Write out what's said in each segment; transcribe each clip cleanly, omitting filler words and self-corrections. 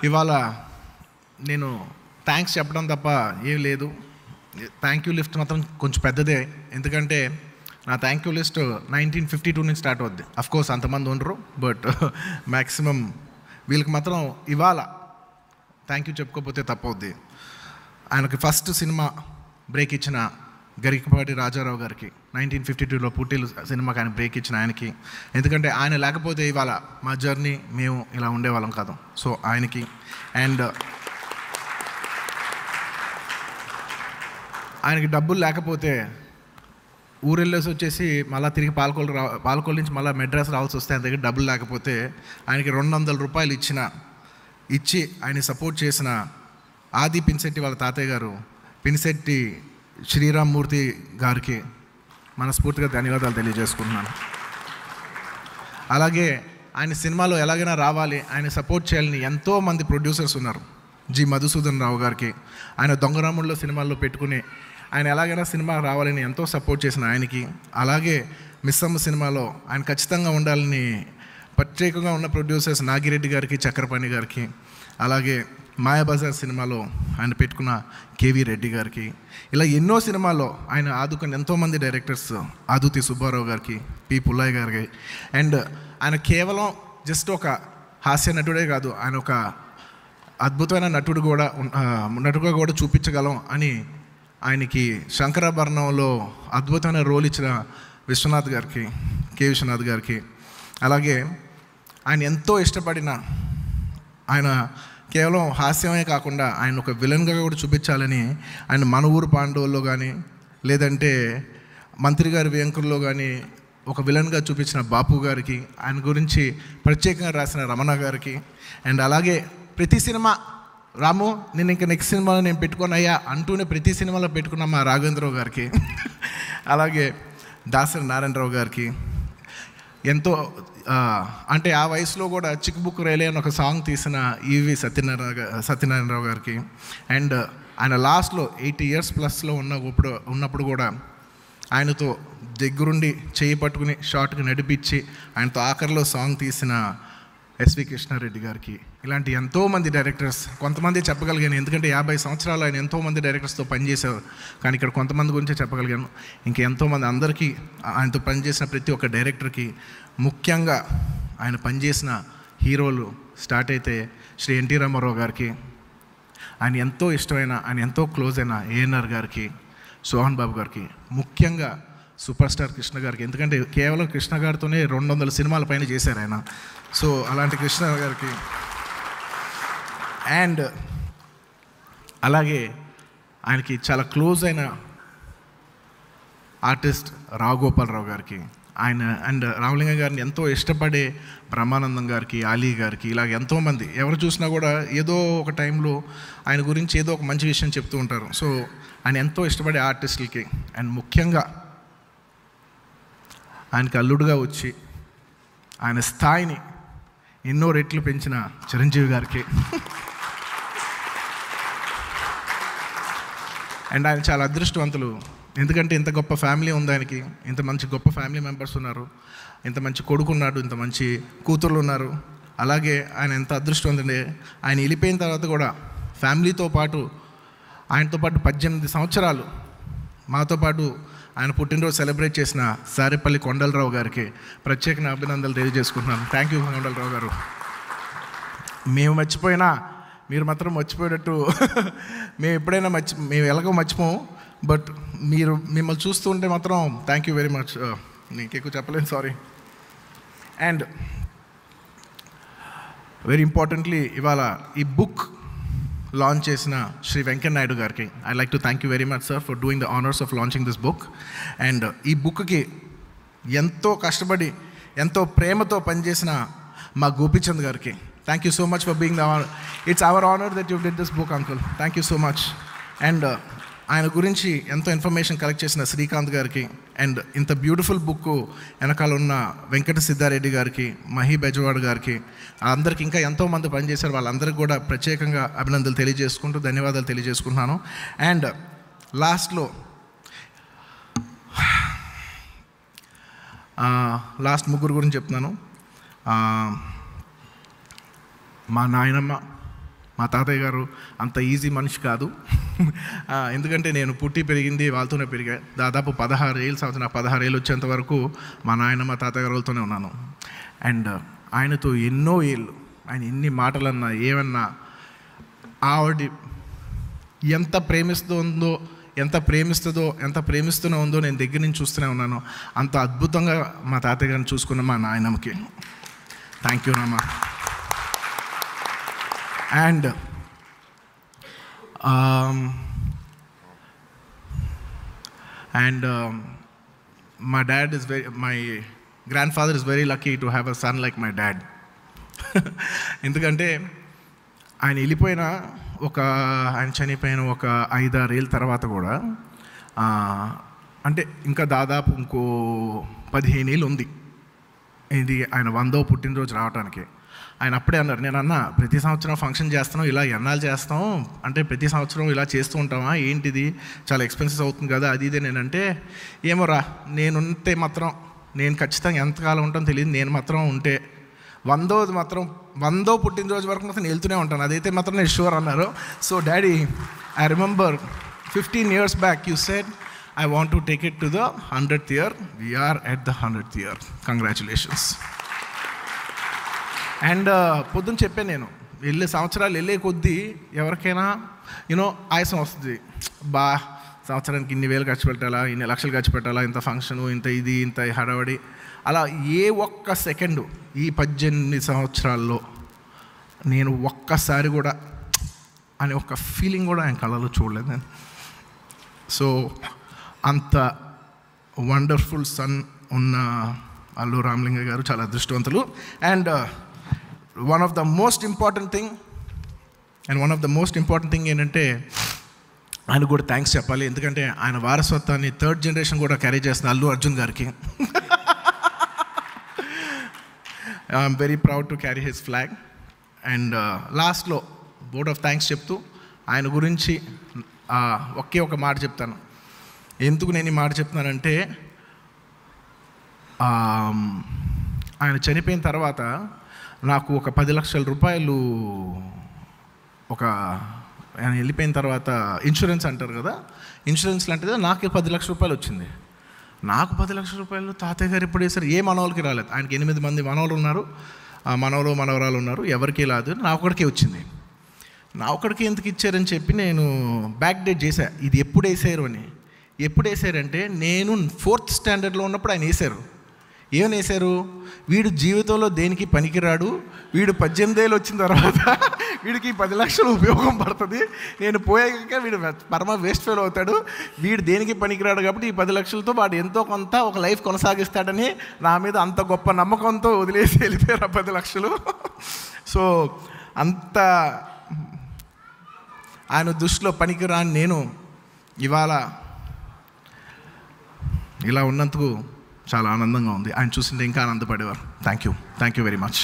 ఇవాళ నేను థ్యాంక్స్ చెప్పడం తప్ప ఏం లేదు. థ్యాంక్ యూ లిస్ట్ మాత్రం కొంచెం పెద్దదే, ఎందుకంటే నా థ్యాంక్ యూ లిస్ట్ 1952 నుంచి స్టార్ట్ అవుద్ది. అఫ్కోర్స్ అంతమంది ఉండరు, బట్ మ్యాక్సిమం వీళ్ళకి మాత్రం ఇవాళ థ్యాంక్ యూ చెప్పుకోకపోతే తప్పవుద్ది. ఆయనకి ఫస్ట్ సినిమా బ్రేక్ ఇచ్చిన గరికపాటి రాజారావు గారికి, 1952లో పుట్టిలు సినిమాకి ఆయన బ్రేక్ ఇచ్చిన ఆయనకి, ఎందుకంటే ఆయన లేకపోతే ఇవాళ మా జర్నీ మేము ఇలా ఉండేవాళ్ళం కాదు. సో ఆయనకి, అండ్ ఆయనకి డబ్బులు లేకపోతే ఊరెళ్ళేసి వచ్చేసి మళ్ళీ తిరిగి పాలకొల్లు నుంచి మళ్ళీ మెడ్రాస్ రావాల్సి వస్తే ఆయన దగ్గర డబ్బులు లేకపోతే ఆయనకి 200 రూపాయలు ఇచ్చి ఆయన సపోర్ట్ చేసిన ఆది పినిశెట్టి వాళ్ళ తాతయ్య గారు పినిశెట్టి శ్రీరామ్మూర్తి గారికి మనస్ఫూర్తిగా ధన్యవాదాలు తెలియజేసుకుంటున్నాను. అలాగే ఆయన సినిమాలో ఎలాగైనా రావాలి, ఆయన సపోర్ట్ చేయాలని ఎంతోమంది ప్రొడ్యూసర్స్ ఉన్నారు. జి మధుసూదన్ రావు గారికి, ఆయన దొంగరాముల్లో సినిమాల్లో పెట్టుకుని ఆయన ఎలాగైనా సినిమా రావాలని ఎంతో సపోర్ట్ చేసిన ఆయనకి, అలాగే మిస్సమ్మ సినిమాలో ఆయన ఖచ్చితంగా ఉండాలని ప్రత్యేకంగా ఉన్న ప్రొడ్యూసర్స్ నాగిరెడ్డి గారికి, చక్రపాణి గారికి, అలాగే మాయాబజార్ సినిమాలో ఆయన పెట్టుకున్న కేవీ రెడ్డి గారికి, ఇలా ఎన్నో సినిమాల్లో ఆయన ఆదుకున్న ఎంతోమంది డైరెక్టర్స్, ఆదుతి సుబ్బారావు గారికి, పి పుల్లయ్య గారికి, అండ్ ఆయన కేవలం జస్ట్ ఒక హాస్య నటుడే కాదు, ఆయన ఒక అద్భుతమైన నటుడుగా కూడా చూపించగలం అని ఆయనకి శంకరాభరణంలో అద్భుతమైన రోల్ ఇచ్చిన విశ్వనాథ్ గారికి, కె విశ్వనాథ్ గారికి, అలాగే ఆయన ఎంతో ఇష్టపడిన, ఆయన కేవలం హాస్యమే కాకుండా ఆయన ఒక విలన్గా కూడా చూపించాలని ఆయన మన ఊరు పాండవుల్లో కానీ, లేదంటే మంత్రి గారి వేంకుల్లో కానీ ఒక విలన్గా చూపించిన బాపు గారికి, ఆయన గురించి ప్రత్యేకంగా రాసిన రమణ గారికి, అండ్ అలాగే ప్రతి సినిమా రాము నేను ఇంకా నెక్స్ట్ సినిమాలో నేను పెట్టుకున్నాయా అంటూనే ప్రతి సినిమాలో పెట్టుకున్న మా రాఘవేంద్రరావు గారికి, అలాగే దాసరి నారాయణరావు గారికి, ఎంతో అంటే ఆ వయసులో కూడా చిక్కుబుక్కు రైలే అని ఒక సాంగ్ తీసిన ఈవి సత్యనారాయణరావు గారికి, అండ్ ఆయన లాస్ట్లో 80 years ప్లస్లో ఉన్నప్పుడు కూడా ఆయనతో దగ్గరుండి చేయి పట్టుకుని షార్ట్కి నడిపించి ఆయనతో ఆఖరిలో సాంగ్ తీసిన ఎస్వి కృష్ణారెడ్డి గారికి, ఇలాంటి ఎంతోమంది డైరెక్టర్స్, కొంతమంది చెప్పగలిగాను ఎందుకంటే 50 సంవత్సరాలు ఆయన ఎంతోమంది డైరెక్టర్స్తో పనిచేశారు, కానీ ఇక్కడ కొంతమంది గురించే చెప్పగలిగాను. ఇంకా ఎంతోమంది అందరికీ, ఆయనతో పనిచేసిన ప్రతి ఒక్క డైరెక్టర్కి, ముఖ్యంగా ఆయన పనిచేసిన హీరోలు స్టార్ట్ అయితే శ్రీ ఎన్టీ రామారావు గారికి, ఆయన ఎంతో ఇష్టమైన, ఆయన ఎంతో క్లోజ్ అయిన ఏఎన్ఆర్ గారికి, సోహన్ బాబు గారికి, ముఖ్యంగా సూపర్ స్టార్ కృష్ణ గారికి, ఎందుకంటే కేవలం కృష్ణ గారితోనే 200 సినిమాల పైన చేశారు ఆయన. సో అలాంటి కృష్ణ గారికి, అండ్ అలాగే ఆయనకి చాలా క్లోజ్ అయిన ఆర్టిస్ట్ రావుగోపాలరావు గారికి, ఆయన అండ్ రామలింగ గారిని ఎంతో ఇష్టపడే బ్రహ్మానందం గారికి, ఆలీ గారికి, ఇలాగ ఎంతోమంది ఎవరు చూసినా కూడా ఏదో ఒక టైంలో ఆయన గురించి ఏదో ఒక మంచి విషయం చెప్తూ ఉంటారు. సో ఆయన ఎంతో ఇష్టపడే ఆర్టిస్టులకి, అండ్ ముఖ్యంగా ఆయనకి అల్లుడుగా వచ్చి ఆయన స్థాయిని ఎన్నో రెట్లు పెంచిన చిరంజీవి గారికి, అండ్ ఆయన చాలా అదృష్టవంతులు, ఎందుకంటే ఇంత గొప్ప ఫ్యామిలీ ఉంది ఆయనకి, ఇంత మంచి గొప్ప ఫ్యామిలీ మెంబర్స్ ఉన్నారు, ఇంత మంచి కొడుకు ఉన్నాడు, ఇంత మంచి కూతుర్లు ఉన్నారు. అలాగే ఆయన ఎంత అదృష్టవంతుడే, ఆయన వెళ్ళిపోయిన తర్వాత కూడా ఫ్యామిలీతో పాటు ఆయనతో పాటు 18 సంవత్సరాలు మాతో పాటు ఆయన పుట్టినరోజు సెలబ్రేట్ చేసిన సారేపల్లి కొండలరావు గారికి ప్రత్యేక అభినందనలు తెలియజేసుకుంటున్నాను. థ్యాంక్ యూ కొండలరావు గారు. మేము మర్చిపోయినా మీరు మాత్రం మర్చిపోయేటట్టు మేము ఎప్పుడైనా మేము ఎలాగో మర్చిపోము, బట్ మీరు మిమ్మల్ని చూస్తూ ఉంటే మాత్రం థ్యాంక్ యూ వెరీ మచ్. నీకు ఎక్కువ చెప్పలేను, సారీ. అండ్ వెరీ ఇంపార్టెంట్లీ ఇవాళ ఈ బుక్ లాంచ్ చేసిన శ్రీ వెంకయ్య నాయుడు గారికి I like to thank you very much sir for doing the honours of launching this book. And ఈ బుక్కి ఎంతో కష్టపడి ఎంతో ప్రేమతో పనిచేసిన మా గోపీచంద్ గారికి thank you so much for being the honour. It's our honour that you did this book uncle, thank you so much. And ఆయన గురించి ఎంతో ఇన్ఫర్మేషన్ కలెక్ట్ చేసిన శ్రీకాంత్ గారికి, అండ్ ఇంత బ్యూటిఫుల్ బుక్ వెనకాల ఉన్న వెంకట సిద్ధారెడ్డి గారికి, మహి బెజవాడ్ గారికి, అందరికి ఇంకా ఎంతోమంది పనిచేశారు, వాళ్ళందరికీ కూడా ప్రత్యేకంగా అభినందనలు తెలియజేసుకుంటూ ధన్యవాదాలు తెలియజేసుకుంటున్నాను. అండ్ లాస్ట్ ముగ్గురు గురించి చెప్తున్నాను. మా నాయనమ్మ, మా తాతయ్య గారు అంత ఈజీ మనిషి కాదు. ఎందుకంటే నేను పుట్టి పెరిగింది వాళ్ళతోనే పెరిగా. దాదాపు 16 ఏళ్ళు సంవత్సరం, నాకు 16 ఏళ్ళు వచ్చేంత వరకు మా నాయన మా తాతయ్య గారులతోనే ఉన్నాను. అండ్ ఆయనతో ఎన్నో ఏళ్ళు, ఆయన ఎన్ని మాటలన్నా ఏమన్నా ఆవిడ ఎంత ప్రేమిస్తుందో, ఎంత ప్రేమిస్తూనే ఉందో నేను దగ్గర నుంచి చూస్తూనే ఉన్నాను. అంత అద్భుతంగా మా తాతయ్య గారిని చూసుకున్న మా నాయనమ్మకి థ్యాంక్ యూ నాన్న. And my grandfather is very lucky to have a son like my dad. ఎందుకంటే ఆయన చనిపోయిన ఒక 5-6 ఏళ్ళ తర్వాత కూడా అంటే ఇంకా దాదాపు ఇంకో 15 ఏళ్ళు ఉంది ఇది ఆయన 100వ పుట్టినరోజు రావడానికి. ఆయన అప్పుడే అన్నారు, నేను అన్నా ప్రతి సంవత్సరం ఫంక్షన్ చేస్తాం, ఇలా ఎన్నాళ్ళు చేస్తాం అంటే ప్రతి సంవత్సరం ఇలా చేస్తూ ఉంటామా ఏంటిది, చాలా ఎక్స్పెన్సివ్ అవుతుంది కదా అది ఇదే. నేనంటే ఏమోరా, నేనుంటే మాత్రం నేను ఖచ్చితంగా ఎంతకాలం ఉంటానో తెలియదు, నేను మాత్రం ఉంటే 100వ పుట్టినరోజు వరకు మాత్రం నేను వెళ్తూనే ఉంటాను, అదైతే మాత్రం నేను షూర్ అన్నారు. So daddy, I remember 15 years back you said I want to take it to the 100th year. We are at the 100th year. Congratulations. And పొద్దున్న చెప్పాను, నేను సంవత్సరాలు వెళ్ళే కొద్దీ ఎవరికైనా ఆయాసం వస్తుంది. సంవత్సరానికి ఇన్ని వేలు ఖర్చు పెట్టాలా, ఇన్ని లక్షలు ఖర్చు పెట్టాలా, ఇంత ఫంక్షను, ఇంత హడావడి. అలా ఏ ఒక్క సెకండు ఈ 18 సంవత్సరాల్లో నేను ఒక్కసారి కూడా అనే ఒక ఫీలింగ్ కూడా ఆయన కళ్ళలో చూడలేదు నేను. సో అంత వండర్ఫుల్ సన్ ఉన్న అల్లు రామలింగ గారు చాలా అదృష్టవంతులు. And one of the most important thing ఏంటంటే ఆయన కూడా థ్యాంక్స్ చెప్పాలి. ఎందుకంటే ఆయన వారసత్వాన్ని 3rd generation కూడా క్యారీ చేస్తున్న అల్లు అర్జున్ గారికి I'm very proud to carry his flag. And లాస్ట్లో బోర్డ్ ఆఫ్ థ్యాంక్స్ చెప్తూ ఆయన గురించి ఒకే ఒక మాట చెప్తాను. ఎందుకు నేను ఈ మాట చెప్తున్నానంటే, ఆయన చనిపోయిన తర్వాత నాకు ఒక 10 లక్షల రూపాయలు ఆయన వెళ్ళిపోయిన తర్వాత ఇన్సూరెన్స్ అంటారు కదా, ఇన్సూరెన్స్ లాంటిది నాకు 10 లక్షల రూపాయలు వచ్చింది. నాకు 10 లక్షల రూపాయలు తాతయ్య గారు ఎప్పుడు వేశారు, ఏ మనవాళ్ళకి రాలేదు. ఆయనకి 8 మంది మనవాళ్ళు ఉన్నారు, మనవరాలు ఉన్నారు, ఎవరికి రాదు, నా ఒక్కడికే వచ్చింది. నా ఒక్కడికి ఎందుకు ఇచ్చారని చెప్పి నేను బ్యాక్ డేట్ చేశా, ఇది ఎప్పుడు వేసారు అని. ఎప్పుడు వేసారంటే నేను 4th standardలో ఉన్నప్పుడు ఆయన వేశారు. ఏమని వేశారు, వీడు జీవితంలో దేనికి పనికిరాడు, వీడు 18 ఏళ్ళు వచ్చిన తర్వాత వీడికి 10 లక్షలు ఉపయోగం పడుతుంది, నేను పోయాక వీడు పరమ వేస్ట్ ఫెయిల్ అవుతాడు, వీడు దేనికి పనికిరాడు కాబట్టి ఈ 10 లక్షలతో వాడు ఎంతో కొంత ఒక లైఫ్ కొనసాగిస్తాడని నా మీద అంత గొప్ప నమ్మకంతో వదిలేసి వెళ్ళిపోయారు ఆ 10 లక్షలు. సో అంత ఆయన దృష్టిలో పనికిరాని నేను ఇవాళ ఇలా ఉన్నందుకు చాలా ఆనందంగా ఉంది. ఆయన చూసింటే ఇంకా ఆనందపడేవారు. Thank you very much.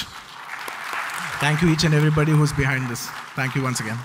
Thank you each and everybody who's behind this. Thank you once again.